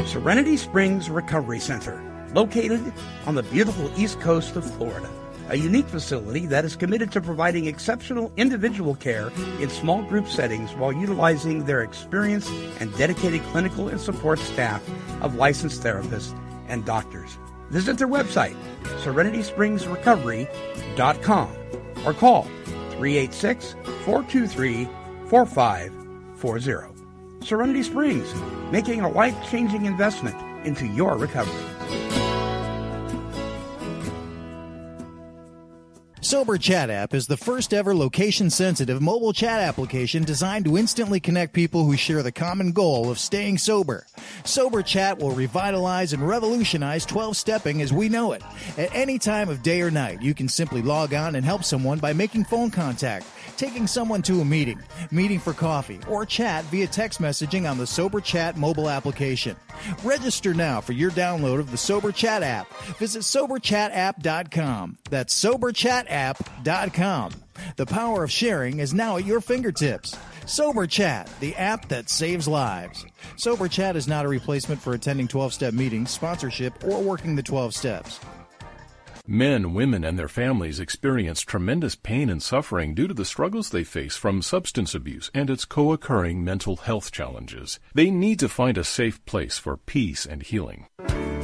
Serenity Springs Recovery Center, located on the beautiful east coast of Florida. A unique facility that is committed to providing exceptional individual care in small group settings while utilizing their experienced and dedicated clinical and support staff of licensed therapists and doctors. Visit their website, serenityspringsrecovery.com, or call 386-423-4540. Serenity Springs, making a life-changing investment into your recovery. Sober Chat app is the first ever location-sensitive mobile chat application designed to instantly connect people who share the common goal of staying sober. Sober Chat will revitalize and revolutionize 12-stepping as we know it. At any time of day or night, you can simply log on and help someone by making phone contact, taking someone to a meeting for coffee, or chat via text messaging on the Sober Chat mobile application. Register now for your download of the Sober Chat app. Visit SoberChatApp.com. That's SoberChatApp.com. The power of sharing is now at your fingertips. Sober Chat, the app that saves lives. Sober Chat is not a replacement for attending 12-step meetings, sponsorship, or working the 12 steps. Men, women, and their families experience tremendous pain and suffering due to the struggles they face from substance abuse and its co-occurring mental health challenges. They need to find a safe place for peace and healing.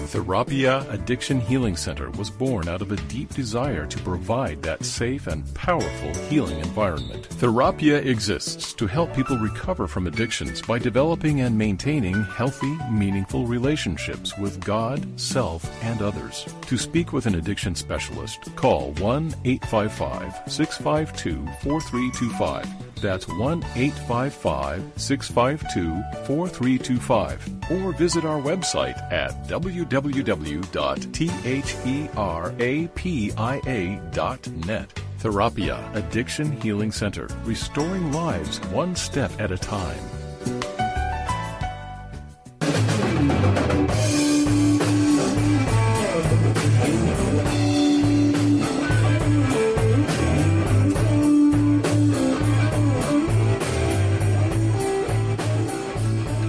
Therapia Addiction Healing Center was born out of a deep desire to provide that safe and powerful healing environment. Therapia exists to help people recover from addictions by developing and maintaining healthy, meaningful relationships with God, self, and others. To speak with an addiction specialist, call 1-855-652-4325. That's 1-855-652-4325. Or visit our website at www.therapia.net. Therapia Addiction Healing Center, restoring lives one step at a time.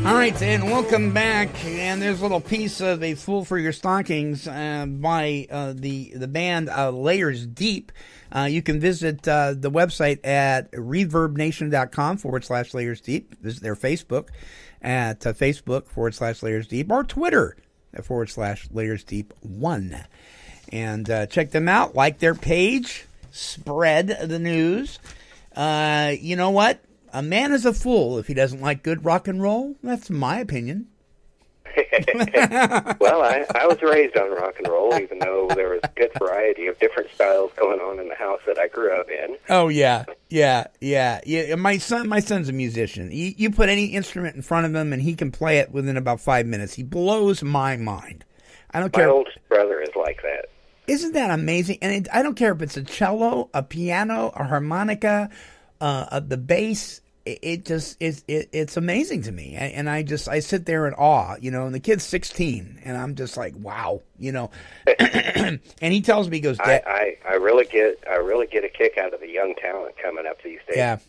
All right, and welcome back. And there's a little piece of A Fool for Your Stockings by the band Layers Deep. You can visit the website at reverbnation.com/Layers Deep. Visit their Facebook at Facebook/Layers Deep, or Twitter /Layers Deep 1. And check them out, like their page, spread the news. You know what? A man is a fool if he doesn't like good rock and roll. That's my opinion. Well, I was raised on rock and roll, even though there was a good variety of different styles going on in the house that I grew up in. Oh, yeah. My son's a musician. You put any instrument in front of him, and he can play it within about 5 minutes. He blows my mind. I don't care. My oldest brother is like that. Isn't that amazing? And I don't care if it's a cello, a piano, a harmonica, the bass. It's amazing to me, and I sit there in awe, and the kid's 16, and I'm just like, wow, and he tells me, he goes, Dad, I really get a kick out of the young talent coming up these days.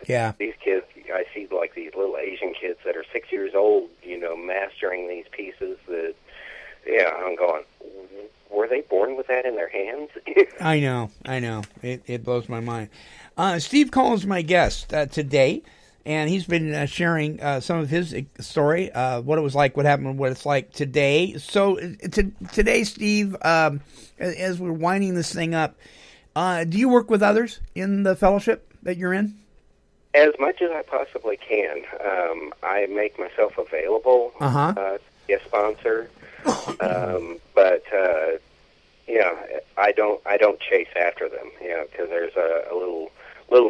Yeah. These kids, I see like these little Asian kids that are 6 years old, mastering these pieces that, I'm going, were they born with that in their hands? I know. It blows my mind. Steve Cole is my guest today, and he's been sharing some of his story, what it was like, what happened, what it's like today. So today, Steve, as we're winding this thing up, do you work with others in the fellowship that you're in? As much as I possibly can. I make myself available to be a sponsor, but I don't chase after them, because there's a little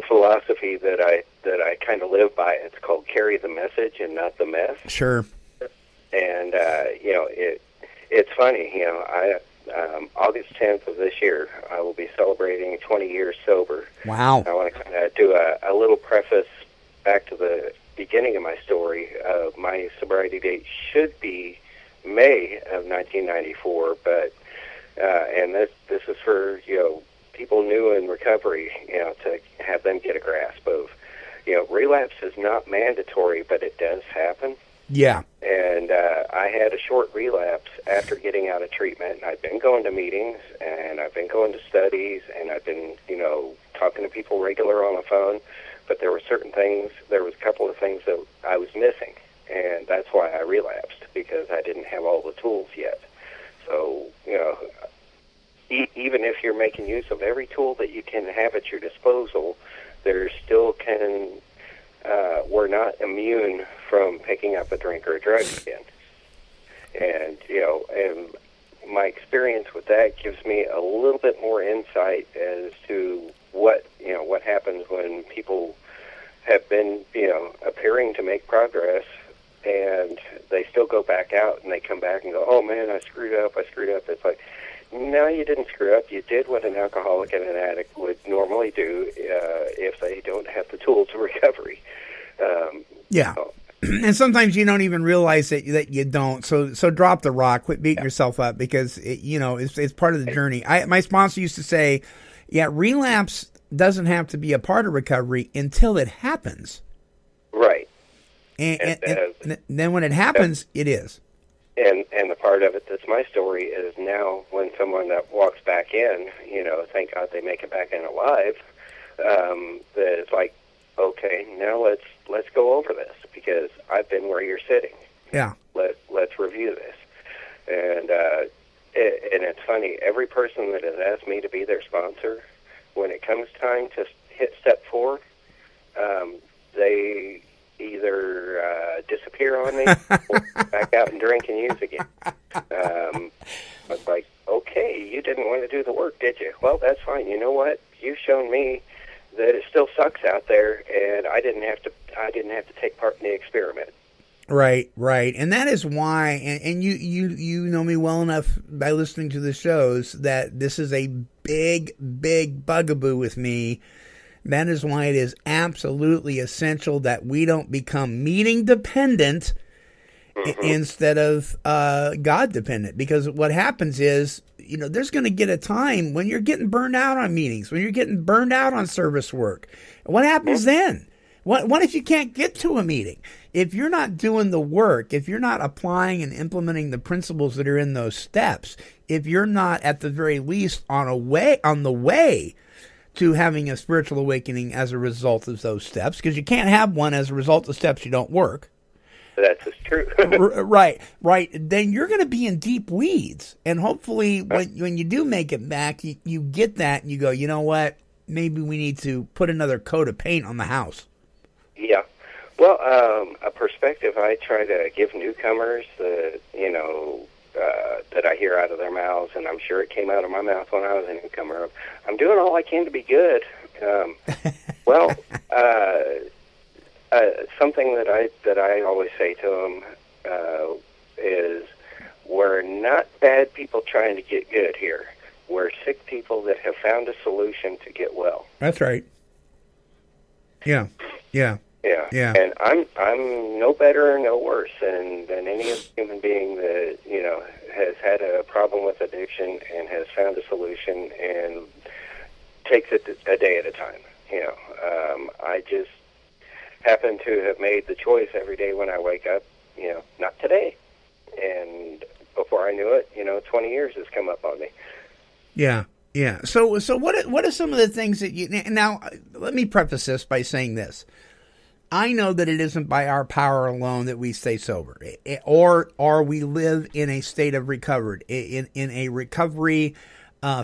philosophy that I kind of live by. It's called carry the message and not the mess. Sure. And it's funny, August 10th of this year, I will be celebrating 20 years sober. Wow. I want to kind of do a little preface back to the beginning of my story. My sobriety date should be May of 1994, but and this is for people new in recovery recovery, to have them get a grasp of, relapse is not mandatory, but it does happen. Yeah. And I had a short relapse after getting out of treatment. I've been going to meetings, and I've been going to studies, and I've been, talking to people regular on the phone. But there were a couple of things that I was missing, and that's why I relapsed, because I didn't have all the tools yet. So, even if you're making use of every tool that you can have at your disposal, there still we're not immune from picking up a drink or a drug again. And, and my experience with that gives me a little bit more insight as to what happens when people have been, appearing to make progress, and they still go back out and they come back and go, oh man, I screwed up. It's like, no, you didn't screw up. You did what an alcoholic and an addict would normally do if they don't have the tools of recovery. Yeah. And sometimes you don't even realize that you don't. So drop the rock. Quit beating yourself up, because it's part of the journey. My sponsor used to say, relapse doesn't have to be a part of recovery until it happens. Right. And then when it happens, it is. And the part of it that's my story is now when someone that walks back in, thank God they make it back in alive, that it's like, okay, now let's go over this, because I've been where you're sitting. Yeah. Let's review this. And it's funny, every person that has asked me to be their sponsor, when it comes time to hit step 4, they either disappear on me or back out and drink and use again. It's like, okay, you didn't want to do the work, did you? Well, that's fine. You know what? You've shown me that it still sucks out there, and I didn't have to take part in the experiment. Right. And that is why, and you know me well enough by listening to the shows, that this is a big bugaboo with me. That is why it is absolutely essential that we don't become meeting dependent instead of God dependent. Because what happens is, there's going to get a time when you're getting burned out on meetings, when you're getting burned out on service work. What happens then? What if you can't get to a meeting? If you're not doing the work, if you're not applying and implementing the principles that are in those steps, if you're not at the very least on the way to having a spiritual awakening as a result of those steps, because you can't have one as a result of steps you don't work. That's true. Right. Then you're going to be in deep weeds. And hopefully when you do make it back, you get that and you go, you know what? Maybe we need to put another coat of paint on the house. Yeah. Well, a perspective I try to give newcomers that, that I hear out of their mouths, and I'm sure it came out of my mouth when I was a newcomer, I'm doing all I can to be good. Something that I always say to them is, we're not bad people trying to get good here. We're sick people that have found a solution to get well. That's right. Yeah. And I'm no better or no worse than any human being that has had a problem with addiction and has found a solution and takes it a day at a time. I just happen to have made the choice every day when I wake up, not today. And before I knew it, 20 years has come up on me. Yeah. So what are some of the things that you... Now, let me preface this by saying this. I know that it isn't by our power alone that we stay sober, or we live in a state of recovery, in a recovery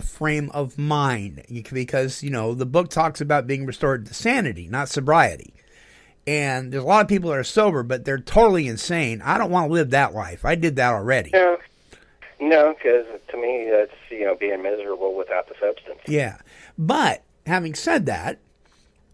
frame of mind, because, the book talks about being restored to sanity, not sobriety. And there's a lot of people that are sober, but they're totally insane. I don't want to live that life. I did that already. No, because to me, that's, being miserable without the substance. Yeah. But having said that,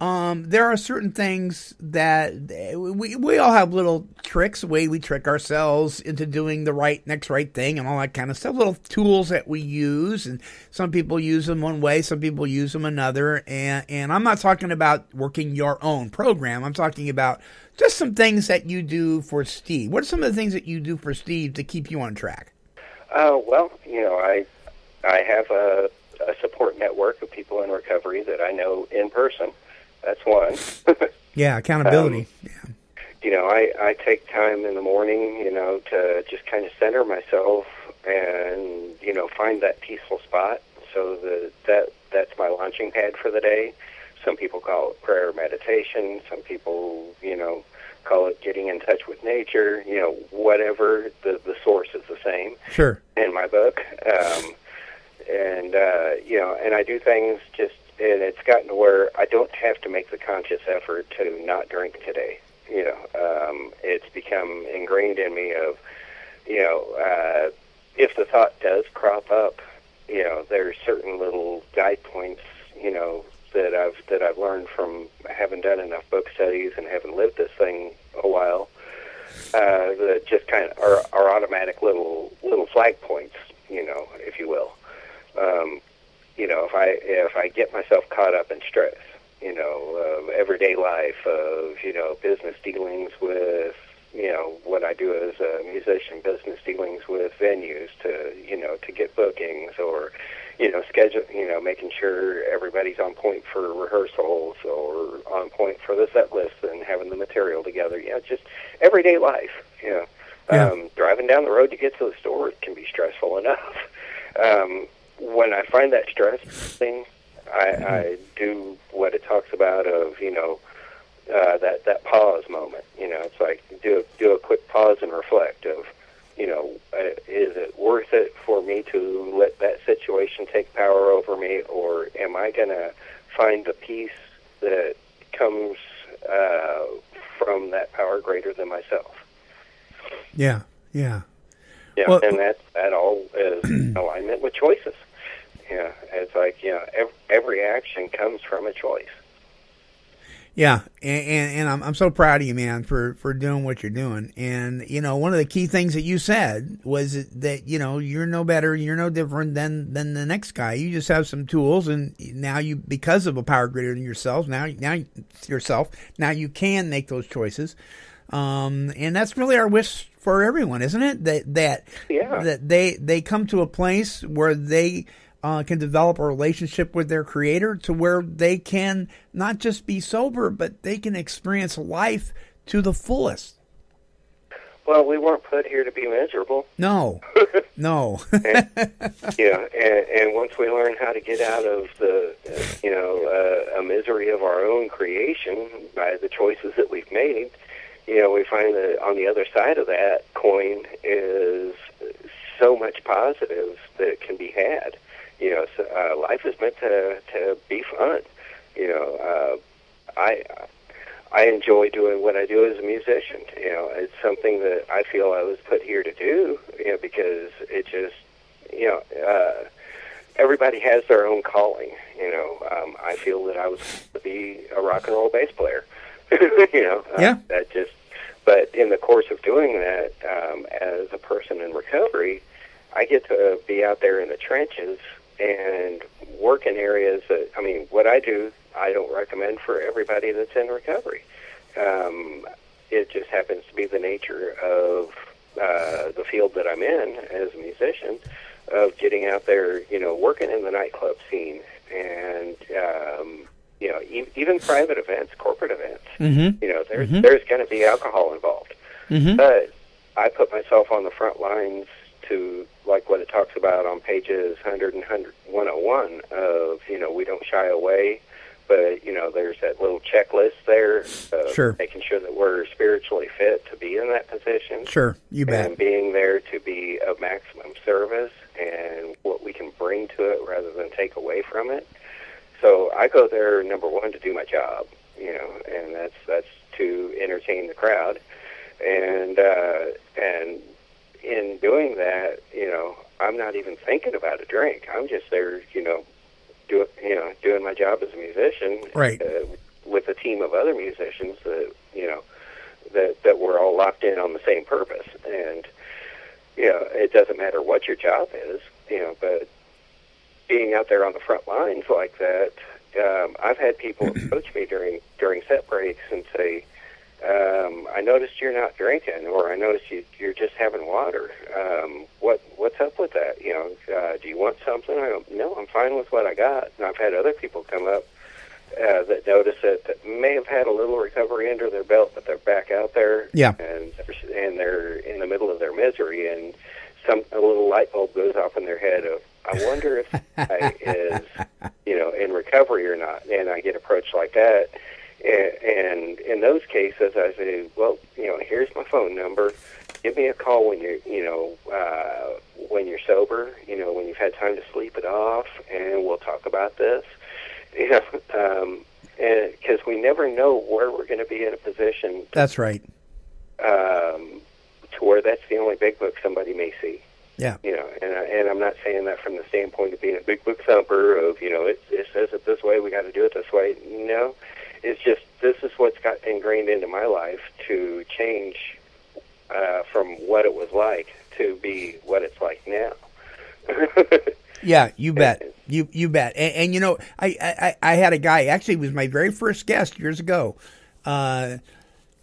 there are certain things that we all have little tricks, the way we trick ourselves into doing the next right thing and all that kind of stuff, little tools that we use. And some people use them one way, some people use them another. And I'm not talking about working your own program. I'm talking about just some things that you do for Steve. What are some of the things that you do for Steve to keep you on track? Well, I have a support network of people people in recovery that I know in person. That's one. Yeah, accountability. You know, I take time in the morning, you know, to just kind of center myself and, you know, find that peaceful spot so that's my launching pad for the day. Some people call it prayer meditation. Some people, you know, call it getting in touch with nature. You know, whatever, the source is the same. Sure. In my book. You know, and I do things just, and it's gotten to where I don't have to make the conscious effort to not drink today. You know, it's become ingrained in me of, you know, if the thought does crop up, you know, there's certain little guide points, you know, that I've learned from having done enough book studies and having lived this thing a while, that just kind of are automatic little flag points, you know, if you will. You know, if I get myself caught up in stress, you know, of everyday life, of, you know, business dealings with, you know, what I do as a musician, business dealings with venues to, you know, to get bookings, or, you know, schedule, you know, making sure everybody's on point for rehearsals or on point for the set list and having the material together. Yeah, just everyday life, you know. Yeah. Driving down the road to get to the store, it can be stressful enough. When I find that stress thing, I do what it talks about of, you know, that pause moment. You know, it's like do a quick pause and reflect of, you know, is it worth it for me to let that situation take power over me, or am I going to find the peace that comes from that power greater than myself? Yeah, yeah. Yeah, well, and that all is alignment with choices. Yeah, it's like, you know, every action comes from a choice. Yeah, and I'm so proud of you, man, for doing what you're doing. And, you know, one of the key things that you said was that, you know, you're no better, you're no different than the next guy. You just have some tools, and now you, because of a power greater than yourself, now you can make those choices. And that's really our wish for everyone, isn't it? That they come to a place where they can develop a relationship with their creator, to where they can not just be sober, but they can experience life to the fullest. Well, we weren't put here to be miserable. No, no. and once we learn how to get out of the, you know, a misery of our own creation by the choices that we've made, you know, we find that on the other side of that coin is so much positive that can be had. You know, so, life is meant to be fun. You know, I enjoy doing what I do as a musician. You know, it's something that I feel I was put here to do. You know, because it just, you know, everybody has their own calling. You know, I feel that I was to be a rock and roll bass player. You know, that just. But in the course of doing that, as a person in recovery, I get to be out there in the trenches and work in areas that, I mean, what I do, I don't recommend for everybody that's in recovery. It just happens to be the nature of the field that I'm in as a musician, of getting out there, you know, working in the nightclub scene and, you know, even private events, corporate events. Mm-hmm. You know, there's going to be alcohol involved. Mm-hmm. But I put myself on the front lines to, like what it talks about on pages 100 and 101 of, you know, we don't shy away, but, you know, there's that little checklist there of sure. making sure that we're spiritually fit to be in that position. Sure, you bet. And being there to be of maximum service and what we can bring to it rather than take away from it. So I go there, number one, to do my job, you know, and that's to entertain the crowd. And in doing that, you know, I'm not even thinking about a drink. I'm just there, you know, doing my job as a musician, right? With a team of other musicians that, you know, that we're all locked in on the same purpose. And, you know, it doesn't matter what your job is, you know, but being out there on the front lines like that, I've had people approach me during set breaks and say, I noticed you're not drinking, or I noticed you're just having water. What's up with that? You know, do you want something? I go, no, I'm fine with what I got. And I've had other people come up that notice it, that may have had a little recovery under their belt, but they're back out there, yeah, and they're in the middle of their misery, and a little light bulb goes off in their head of, I wonder if I is, you know, in recovery or not. And I get approached like that. And in those cases, I say, well, you know, here's my phone number. Give me a call when you're sober, you know, when you've had time to sleep it off, and we'll talk about this. You know, and because we never know where we're going to be in a position. That's right. To where that's the only big book somebody may see. Yeah. You know, and I'm not saying that from the standpoint of being a big book thumper of, you know, it says it this way, we got to do it this way. No, it's just this is what's got ingrained into my life to change from what it was like to be what it's like now. Yeah, you bet. You bet. And you know, I had a guy, actually was my very first guest years ago.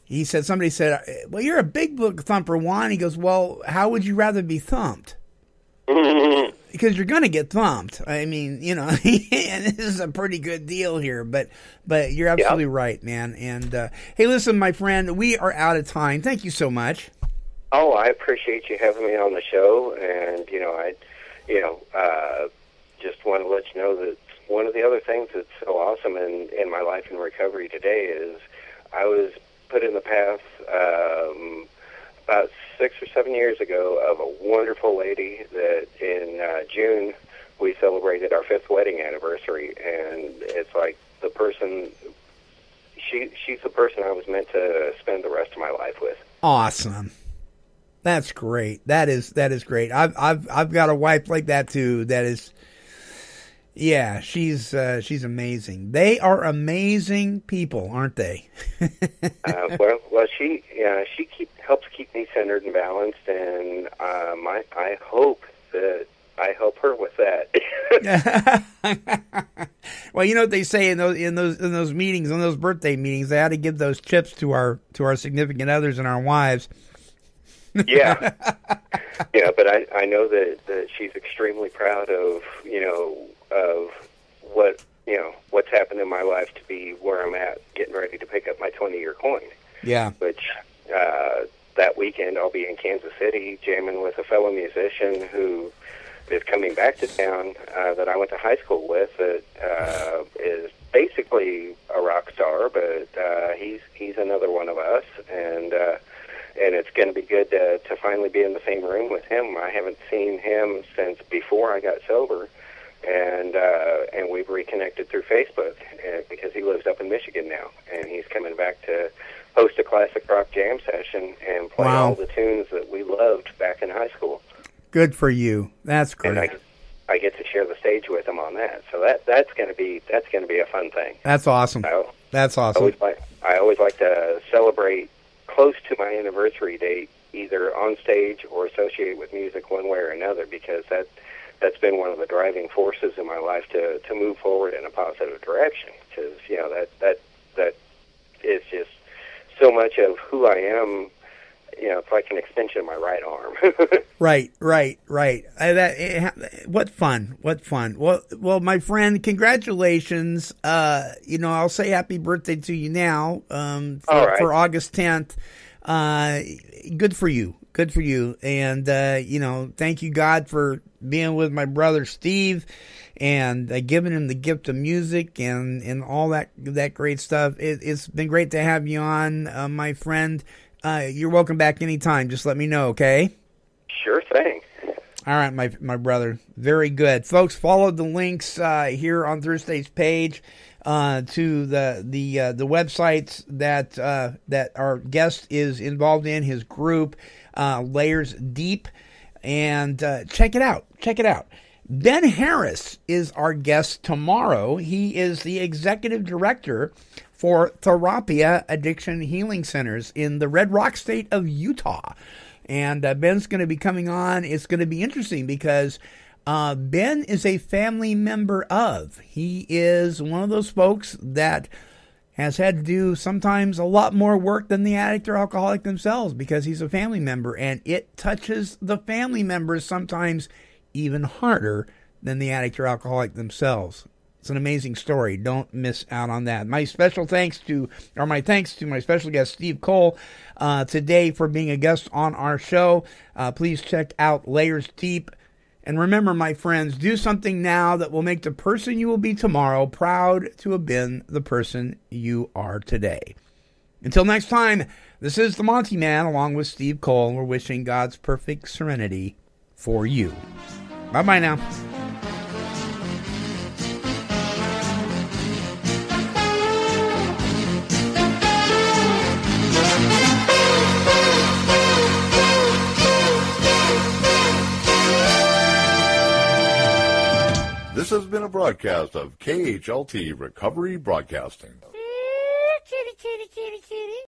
He said, somebody said, well, you're a big book thumper, Juan. He goes, well, how would you rather be thumped? Because you're going to get thumped. I mean, you know, and this is a pretty good deal here, but you're absolutely right, man. And hey, listen, my friend, we are out of time. Thank you so much. Oh, I appreciate you having me on the show, and you know, I just want to let you know that one of the other things that's so awesome in my life in recovery today is I was put in the path about 6 or 7 years ago of a wonderful lady that in June we celebrated our 5th wedding anniversary, and it's like the person, she's the person I was meant to spend the rest of my life with. Awesome. That's great. That is great. I've got a wife like that too. That is, yeah, she's amazing. They are amazing people, aren't they? Well, she helps keep me centered and balanced, and I hope that I help her with that. Well, you know what they say in those meetings, in those birthday meetings, they ought to give those chips to our significant others and our wives. Yeah, yeah, but I know that she's extremely proud of what's happened in my life to be where I'm at, getting ready to pick up my 20-year coin. Yeah, which that weekend I'll be in Kansas City jamming with a fellow musician who is coming back to town that I went to high school with. That is basically a rock star, but he's another one of us, and it's going to be good to finally be in the same room with him. I haven't seen him since before I got sober, and we've reconnected through Facebook because he lives up in Michigan now, and he's coming back to host a classic rock jam session and play all the tunes that we loved back in high school. Good for you. That's great. And I get to share the stage with him on that, so that's going to be a fun thing. That's awesome. That's awesome. I always like to celebrate close to my anniversary date, either on stage or associated with music one way or another, because that's been one of the driving forces in my life to move forward in a positive direction. Because you know that is just so much of who I am. You know, it's like an extension of my right arm. Right. What fun! Well, my friend, congratulations. I'll say happy birthday to you now. For August 10th. Good for you. And thank you, God, for being with my brother Steve and giving him the gift of music and all that great stuff. It's been great to have you on, my friend. You're welcome back anytime. Just let me know, okay? Sure thing. All right, my brother. Very good. Folks, follow the links here on Thursday's page to the websites that our guest is involved in, his group, Layers Deep, and check it out. Ben Harris is our guest tomorrow. He is the executive director for Therapia Addiction Healing Centers in the Red Rock State of Utah. And Ben's going to be coming on. It's going to be interesting because Ben is a family member of. He is one of those folks that has had to do sometimes a lot more work than the addict or alcoholic themselves because he's a family member, and it touches the family members sometimes even harder than the addict or alcoholic themselves. It's an amazing story. Don't miss out on that. My thanks to my special guest, Steve Cole, today for being a guest on our show. Please check out Layers Deep. And remember, my friends, do something now that will make the person you will be tomorrow proud to have been the person you are today. Until next time, this is the Monty Man along with Steve Cole. We're wishing God's perfect serenity for you. Bye-bye now. This has been a broadcast of KHLT Recovery Broadcasting.